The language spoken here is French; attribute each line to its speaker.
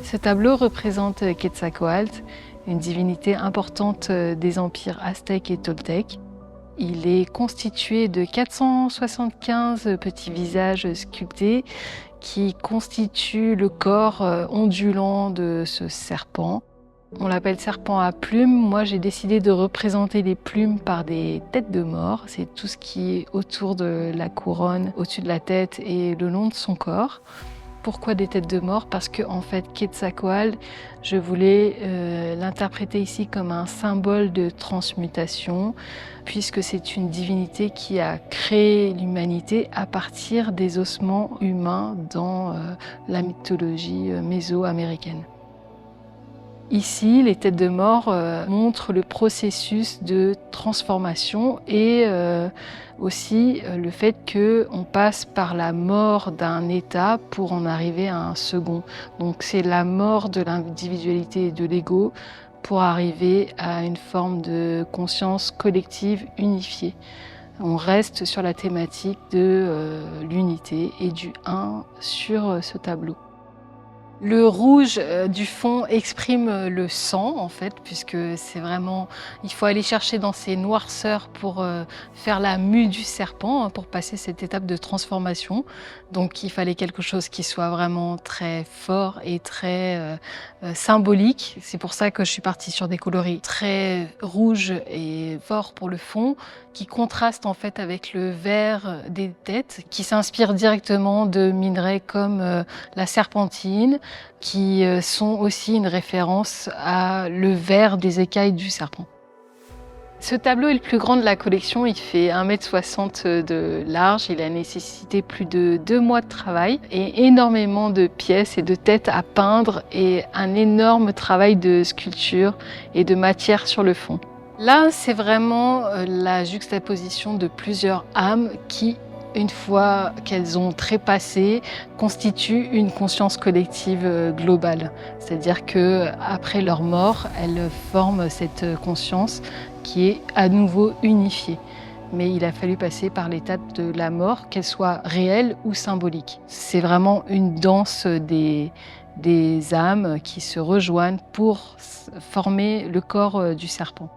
Speaker 1: Ce tableau représente Quetzalcoatl, une divinité importante des empires aztèques et toltèques. Il est constitué de 475 petits visages sculptés qui constituent le corps ondulant de ce serpent. On l'appelle serpent à plumes. Moi, j'ai décidé de représenter les plumes par des têtes de mort. C'est tout ce qui est autour de la couronne, au-dessus de la tête et le long de son corps. Pourquoi des têtes de mort? Parce que en fait, Quetzalcoatl, je voulais l'interpréter ici comme un symbole de transmutation, puisque c'est une divinité qui a créé l'humanité à partir des ossements humains dans la mythologie méso-américaine. Ici, les têtes de mort montrent le processus de transformation et aussi le fait qu'on passe par la mort d'un état pour en arriver à un second. Donc c'est la mort de l'individualité et de l'ego pour arriver à une forme de conscience collective unifiée. On reste sur la thématique de l'unité et du un sur ce tableau. Le rouge du fond exprime le sang en fait, puisque c'est vraiment, il faut aller chercher dans ces noirceurs pour faire la mue du serpent, pour passer cette étape de transformation. Donc il fallait quelque chose qui soit vraiment très fort et très symbolique. C'est pour ça que je suis partie sur des coloris très rouges et forts pour le fond, qui contrastent en fait avec le vert des têtes, qui s'inspirent directement de minerais comme la serpentine, qui sont aussi une référence à le vert des écailles du serpent. Ce tableau est le plus grand de la collection, il fait 1,60 m de large, il a nécessité plus de 2 mois de travail et énormément de pièces et de têtes à peindre et un énorme travail de sculpture et de matière sur le fond. Là, c'est vraiment la juxtaposition de plusieurs âmes qui, une fois qu'elles ont trépassé, constituent une conscience collective globale. C'est-à-dire qu'après leur mort, elles forment cette conscience qui est à nouveau unifiée. Mais il a fallu passer par l'étape de la mort, qu'elle soit réelle ou symbolique. C'est vraiment une danse des âmes qui se rejoignent pour former le corps du serpent.